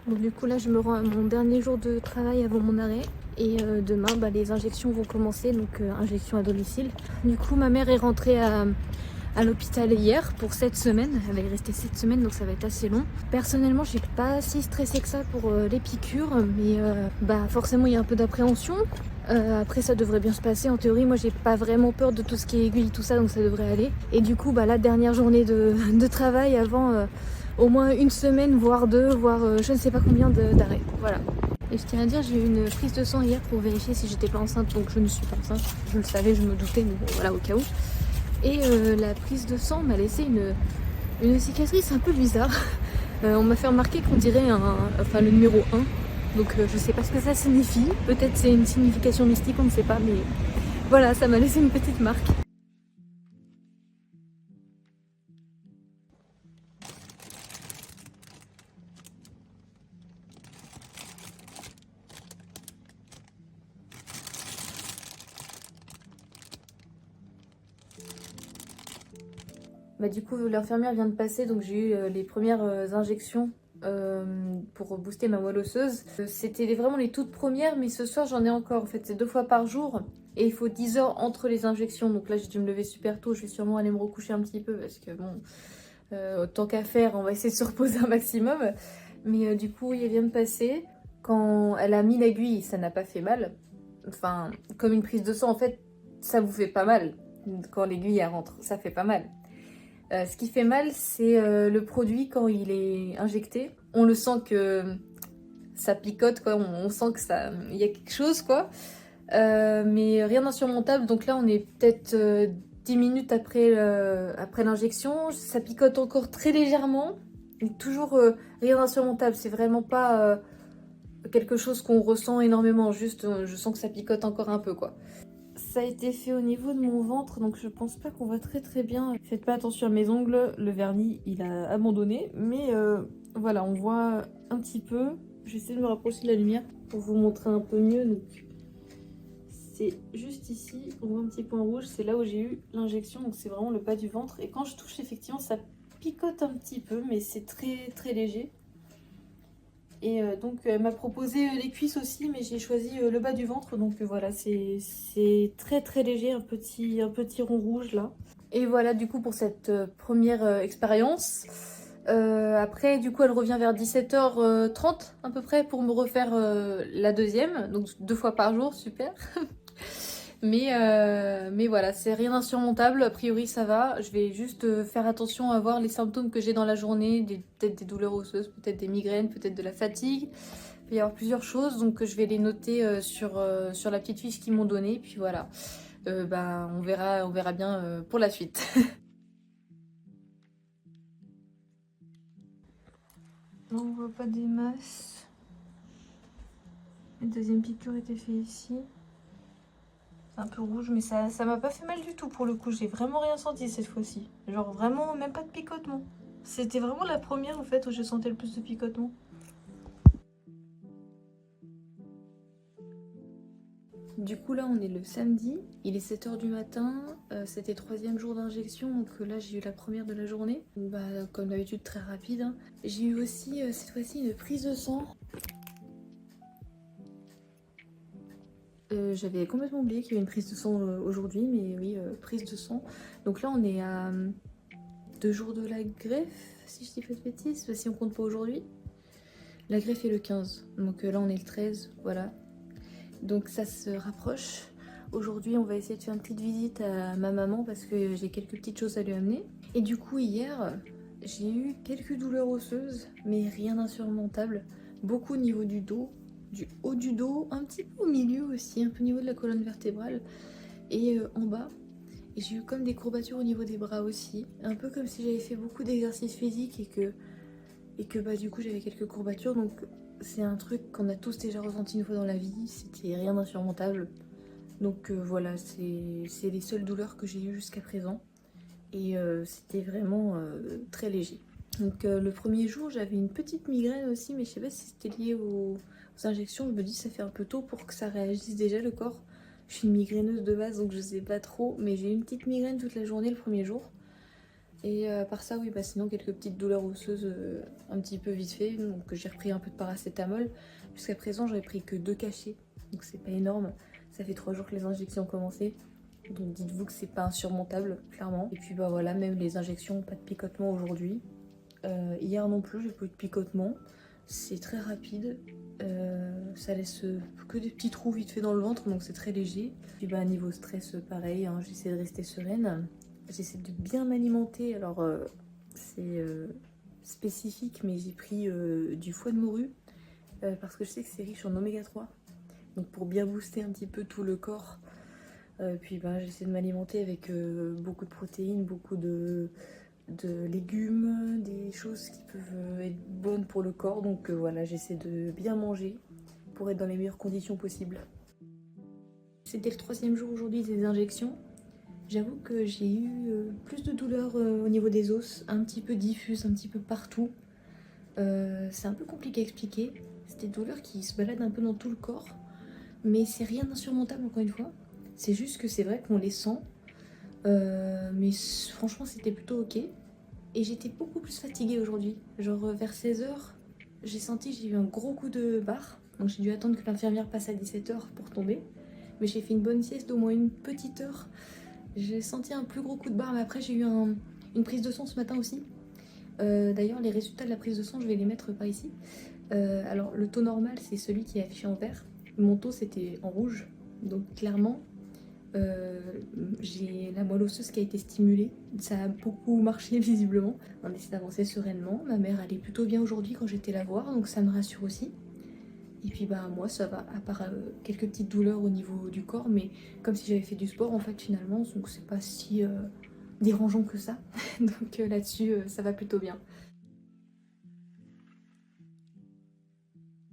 Donc du coup là je me rends à mon dernier jour de travail avant mon arrêt. Et demain les injections vont commencer, donc injection à domicile. Du coup ma mère est rentrée à l'hôpital hier pour 7 semaines. Elle va y rester 7 semaines, donc ça va être assez long. Personnellement, je suis pas si stressée que ça pour les piqûres, mais forcément il y a un peu d'appréhension. Après ça devrait bien se passer. En théorie, moi j'ai pas vraiment peur de tout ce qui est aiguille, tout ça, donc ça devrait aller. Et du coup, la dernière journée de travail avant au moins une semaine, voire deux, voire je ne sais pas combien d'arrêts. Voilà. Et je tiens à dire, j'ai eu une prise de sang hier pour vérifier si j'étais pas enceinte, donc je ne suis pas enceinte. Je le savais, je me doutais, mais bon, voilà, au cas où. Et la prise de sang m'a laissé une cicatrice un peu bizarre. On m'a fait remarquer qu'on dirait le numéro 1. Donc je sais pas ce que ça signifie. Peut-être c'est une signification mystique, on ne sait pas. Mais voilà, ça m'a laissé une petite marque. Du coup, l'infirmière vient de passer, donc j'ai eu les premières injections pour booster ma moelle osseuse. C'était vraiment les toutes premières, mais ce soir j'en ai encore. En fait, c'est 2 fois par jour et il faut 10 heures entre les injections. Donc là, j'ai dû me lever super tôt. Je vais sûrement aller me recoucher un petit peu parce que bon, tant qu'à faire, on va essayer de se reposer un maximum. Mais du coup, elle vient de passer. Quand elle a mis l'aiguille, ça n'a pas fait mal. Enfin, comme une prise de sang, en fait, ça vous fait pas mal. Quand l'aiguille elle rentre, ça fait pas mal. Ce qui fait mal, c'est le produit quand il est injecté. On le sent que ça picote, quoi. On sent que ça, il y a quelque chose, quoi. Mais rien d'insurmontable. Donc là, on est peut-être 10 minutes après l'injection. Ça picote encore très légèrement. Mais toujours rien d'insurmontable. C'est vraiment pas quelque chose qu'on ressent énormément. Juste, je sens que ça picote encore un peu, quoi. Ça a été fait au niveau de mon ventre, donc je pense pas qu'on voit très bien. Faites pas attention à mes ongles, le vernis il a abandonné, mais voilà, on voit un petit peu. Je vais essayer de me rapprocher de la lumière pour vous montrer un peu mieux. Donc c'est juste ici, on voit un petit point rouge, c'est là où j'ai eu l'injection, donc c'est vraiment le bas du ventre. Et quand je touche, effectivement, ça picote un petit peu, mais c'est très léger. Et donc elle m'a proposé les cuisses aussi, mais j'ai choisi le bas du ventre. Donc voilà, c'est très léger, un petit rond rouge là. Et voilà du coup pour cette première expérience. Après du coup elle revient vers 17h30 à peu près pour me refaire la deuxième. Donc 2 fois par jour, super. Mais voilà, c'est rien d'insurmontable, a priori ça va. Je vais juste faire attention à voir les symptômes que j'ai dans la journée, peut-être des douleurs osseuses, peut-être des migraines, peut-être de la fatigue. Il peut y avoir plusieurs choses, donc je vais les noter sur la petite fiche qu'ils m'ont donnée, puis voilà. On verra bien pour la suite. Non, on voit pas des masses. La deuxième piqûre était faite ici. C'est un peu rouge, mais ça m'a pas fait mal du tout pour le coup. J'ai vraiment rien senti cette fois-ci. Genre vraiment, même pas de picotement. C'était vraiment la première en fait où je sentais le plus de picotement. Du coup là on est le samedi, il est 7h du matin, c'était 3e jour d'injection, donc là j'ai eu la première de la journée. Comme d'habitude très rapide, hein. J'ai eu aussi cette fois-ci une prise de sang. J'avais complètement oublié qu'il y avait une prise de sang aujourd'hui, mais oui, prise de sang. Donc là on est à 2 jours de la greffe, si je dis pas de bêtises, si on compte pas aujourd'hui. La greffe est le 15, donc là on est le 13, voilà. Donc ça se rapproche. Aujourd'hui on va essayer de faire une petite visite à ma maman parce que j'ai quelques petites choses à lui amener. Et du coup hier j'ai eu quelques douleurs osseuses mais rien d'insurmontable. Beaucoup au niveau du dos, du haut du dos, un petit peu au milieu aussi, un peu au niveau de la colonne vertébrale et en bas. Et j'ai eu comme des courbatures au niveau des bras aussi. Un peu comme si j'avais fait beaucoup d'exercices physiques et que du coup j'avais quelques courbatures. Donc c'est un truc qu'on a tous déjà ressenti une fois dans la vie, c'était rien d'insurmontable. Donc voilà, c'est les seules douleurs que j'ai eues jusqu'à présent. Et c'était vraiment très léger. Donc le premier jour, j'avais une petite migraine aussi, mais je sais pas si c'était lié aux injections. Je me dis ça fait un peu tôt pour que ça réagisse déjà le corps. Je suis une migraineuse de base, donc je sais pas trop. Mais j'ai eu une petite migraine toute la journée le premier jour. Et à part ça, oui, bah sinon quelques petites douleurs osseuses un petit peu vite fait. Donc j'ai repris un peu de paracétamol. Jusqu'à présent, j'avais pris que 2 cachets. Donc c'est pas énorme. Ça fait 3 jours que les injections ont commencé. Donc dites-vous que c'est pas insurmontable, clairement. Et puis bah voilà, même les injections, pas de picotement aujourd'hui. Hier non plus, j'ai pas eu de picotement. C'est très rapide. Ça laisse que des petits trous vite fait dans le ventre, donc c'est très léger. Puis bah niveau stress, pareil, hein, j'essaie de rester sereine. J'essaie de bien m'alimenter. Alors c'est spécifique, mais j'ai pris du foie de morue parce que je sais que c'est riche en oméga 3. Donc pour bien booster un petit peu tout le corps. Puis bah, j'essaie de m'alimenter avec beaucoup de protéines, beaucoup de légumes, des choses qui peuvent être bonnes pour le corps. Donc voilà, j'essaie de bien manger pour être dans les meilleures conditions possibles. C'était le 3e jour aujourd'hui des injections. J'avoue que j'ai eu plus de douleurs au niveau des os, un petit peu diffuses, un petit peu partout. C'est un peu compliqué à expliquer. C'est des douleurs qui se baladent un peu dans tout le corps. Mais c'est rien d'insurmontable encore une fois. C'est juste que c'est vrai qu'on les sent. Mais franchement c'était plutôt ok. Et j'étais beaucoup plus fatiguée aujourd'hui. Genre vers 16 h, j'ai eu un gros coup de barre. Donc j'ai dû attendre que l'infirmière passe à 17 h pour tomber. Mais j'ai fait une bonne sieste d'au moins une petite heure. J'ai senti un plus gros coup de barre, mais après j'ai eu une prise de sang ce matin aussi. D'ailleurs les résultats de la prise de sang, je vais les mettre par ici. Alors le taux normal c'est celui qui est affiché en vert. Mon taux c'était en rouge. Donc clairement j'ai la moelle osseuse qui a été stimulée. Ça a beaucoup marché visiblement. On essaie d'avancer sereinement. Ma mère allait plutôt bien aujourd'hui quand j'étais la voir, donc ça me rassure aussi. Et puis bah moi ça va, à part quelques petites douleurs au niveau du corps, mais comme si j'avais fait du sport en fait finalement, donc c'est pas si dérangeant que ça. Donc là-dessus ça va plutôt bien.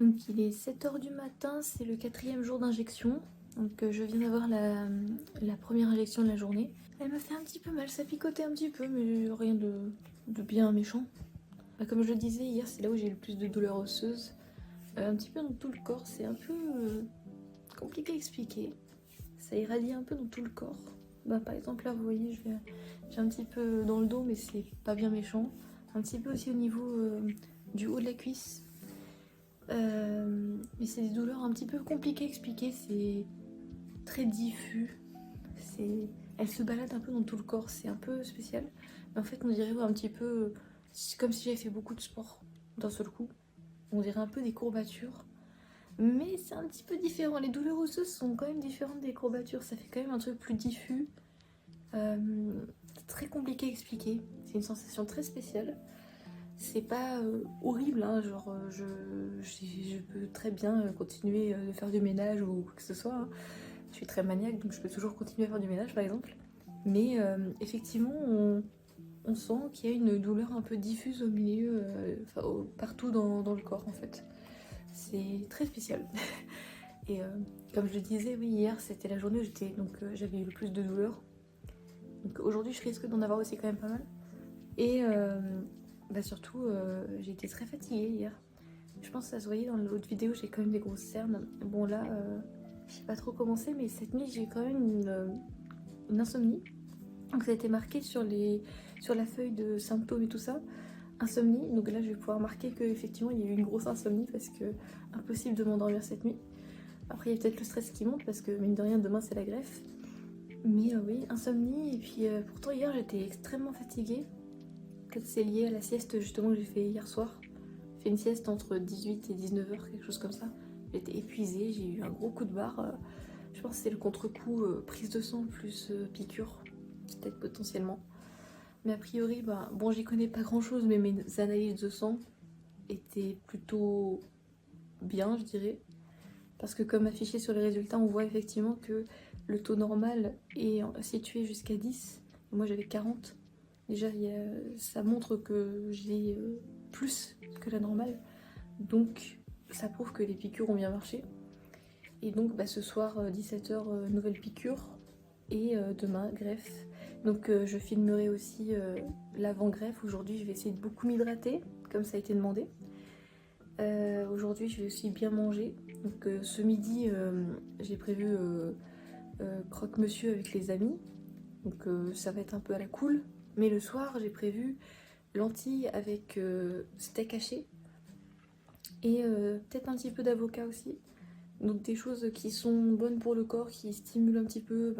Donc il est 7 h du matin, c'est le 4e jour d'injection. Donc je viens d'avoir la première injection de la journée. Elle me fait un petit peu mal, ça picotait un petit peu, mais rien de bien méchant. Bah, comme je le disais hier, c'est là où j'ai eu le plus de douleurs osseuses. Un petit peu dans tout le corps, c'est un peu compliqué à expliquer. Ça irradie un peu dans tout le corps. Bah, par exemple là vous voyez, j'ai un petit peu dans le dos, mais c'est pas bien méchant. Un petit peu aussi au niveau du haut de la cuisse. Mais c'est des douleurs un petit peu compliquées à expliquer, c'est très diffus. Elle se balade un peu dans tout le corps, c'est un peu spécial. Mais en fait on dirait un petit peu comme si j'avais fait beaucoup de sport d'un seul coup. On dirait un peu des courbatures. Mais c'est un petit peu différent. Les douleurs osseuses sont quand même différentes des courbatures. Ça fait quand même un truc plus diffus. Très compliqué à expliquer. C'est une sensation très spéciale. C'est pas horrible, hein, genre je peux très bien continuer de faire du ménage ou quoi que ce soit. Hein. Je suis très maniaque, donc je peux toujours continuer à faire du ménage par exemple. Mais effectivement, on sent qu'il y a une douleur un peu diffuse au milieu, partout dans le corps en fait. C'est très spécial. Et comme je le disais, oui, hier c'était la journée où j'avais eu le plus de douleurs. Donc aujourd'hui, je risque d'en avoir aussi quand même pas mal. Et bah surtout, j'ai été très fatiguée hier. Je pense que ça se voyait dans l'autre vidéo, j'ai quand même des grosses cernes. Bon là, je sais pas trop comment c'est, mais cette nuit j'ai eu quand même une insomnie. Donc ça a été marqué sur la feuille de symptômes et tout ça. Insomnie, donc là je vais pouvoir marquer qu'effectivement il y a eu une grosse insomnie parce que impossible de m'endormir cette nuit. Après il y a peut-être le stress qui monte parce que mine de rien demain c'est la greffe. Mais oui, insomnie, et puis pourtant hier j'étais extrêmement fatiguée. Peut-être c'est lié à la sieste justement que j'ai fait hier soir. J'ai fait une sieste entre 18 et 19 h, quelque chose comme ça. J'étais épuisée, j'ai eu un gros coup de barre. Je pense que c'est le contre-coup prise de sang plus piqûre, peut-être potentiellement. Mais a priori, bah, bon j'y connais pas grand-chose, mais mes analyses de sang étaient plutôt bien, je dirais. Parce que comme affiché sur les résultats, on voit effectivement que le taux normal est situé jusqu'à 10. Moi j'avais 40. Déjà, ça montre que j'ai plus que la normale. Donc, ça prouve que les piqûres ont bien marché. Et donc, bah, ce soir, 17 h, nouvelle piqûre. Et demain, greffe. Donc, je filmerai aussi l'avant-greffe. Aujourd'hui, je vais essayer de beaucoup m'hydrater, comme ça a été demandé. Aujourd'hui, je vais aussi bien manger. Donc, ce midi, j'ai prévu croque-monsieur avec les amis. Donc, ça va être un peu à la cool. Mais le soir, j'ai prévu lentilles avec steak haché et peut-être un petit peu d'avocat aussi. Donc des choses qui sont bonnes pour le corps, qui stimulent un petit peu,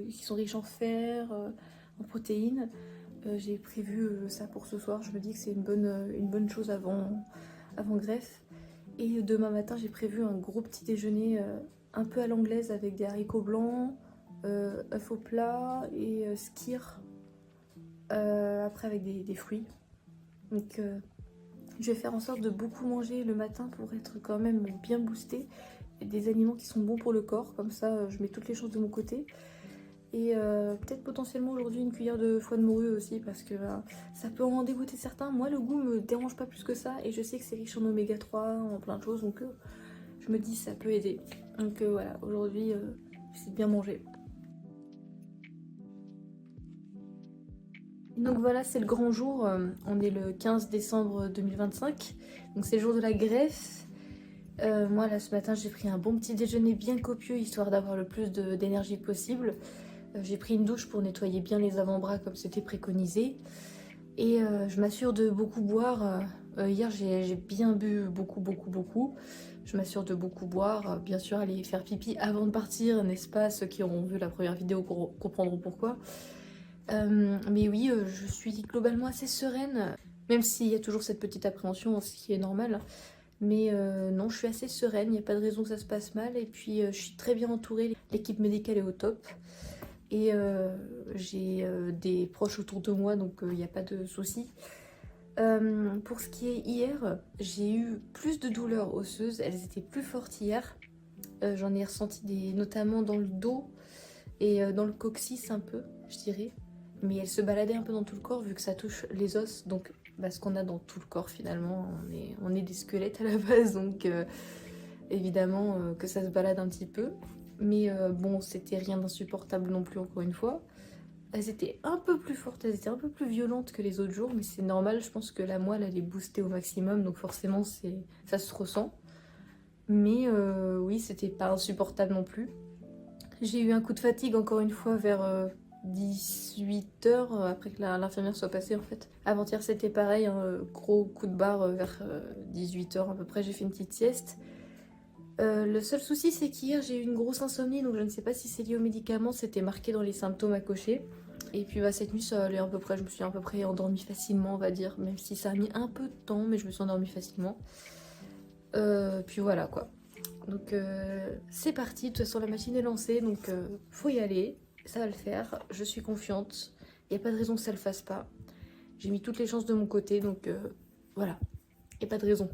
qui sont riches en fer, en protéines. J'ai prévu ça pour ce soir. Je me dis que c'est une bonne chose avant greffe. Et demain matin, j'ai prévu un gros petit déjeuner un peu à l'anglaise avec des haricots blancs, œufs au plat et skyr. Après avec des fruits. Donc je vais faire en sorte de beaucoup manger le matin pour être quand même bien boostée. Et des aliments qui sont bons pour le corps, comme ça je mets toutes les chances de mon côté. Et peut-être potentiellement aujourd'hui une cuillère de foie de morue aussi parce que ça peut en dégoûter certains. Moi le goût me dérange pas plus que ça et je sais que c'est riche en oméga 3, en plein de choses, donc je me dis ça peut aider. Donc voilà, aujourd'hui j'essaie de bien manger. Donc voilà, c'est le grand jour, on est le 15 décembre 2025, donc c'est le jour de la greffe. Moi là ce matin j'ai pris un bon petit déjeuner bien copieux histoire d'avoir le plus d'énergie possible. J'ai pris une douche pour nettoyer bien les avant-bras comme c'était préconisé. Et je m'assure de beaucoup boire. Hier j'ai bien bu beaucoup. Je m'assure de beaucoup boire. Bien sûr aller faire pipi avant de partir, n'est-ce pas? Ceux qui auront vu la première vidéo comprendront pourquoi. Mais oui, je suis globalement assez sereine. Même s'il y a toujours cette petite appréhension, ce qui est normal. Mais non, je suis assez sereine, il n'y a pas de raison que ça se passe mal. Et puis je suis très bien entourée, l'équipe médicale est au top. Et j'ai des proches autour de moi, donc il n'y a pas de souci. Pour ce qui est hier, j'ai eu plus de douleurs osseuses, elles étaient plus fortes hier. J'en ai ressenti notamment dans le dos et dans le coccyx un peu, je dirais. Mais elles se baladaient un peu dans tout le corps vu que ça touche les os, donc ce qu'on a dans tout le corps finalement, on est des squelettes à la base, donc évidemment que ça se balade un petit peu. Mais bon, c'était rien d'insupportable non plus, encore une fois. Elles étaient un peu plus fortes, elles étaient un peu plus violentes que les autres jours, mais c'est normal, je pense que la moelle elle est boostée au maximum, donc forcément ça se ressent. Mais oui, c'était pas insupportable non plus. J'ai eu un coup de fatigue encore une fois vers 18h, après que l'infirmière soit passée en fait. Avant-hier c'était pareil, un gros coup de barre vers 18h à peu près, j'ai fait une petite sieste. Le seul souci c'est qu'hier j'ai eu une grosse insomnie, donc je ne sais pas si c'est lié aux médicaments, c'était marqué dans les symptômes à cocher. Et puis cette nuit ça allait à peu près, je me suis à peu près endormie facilement on va dire, même si ça a mis un peu de temps, mais je me suis endormie facilement. Puis voilà quoi. Donc c'est parti, de toute façon la machine est lancée, donc faut y aller, ça va le faire, je suis confiante, il n'y a pas de raison que ça le fasse pas. J'ai mis toutes les chances de mon côté, donc voilà, il n'y a pas de raison.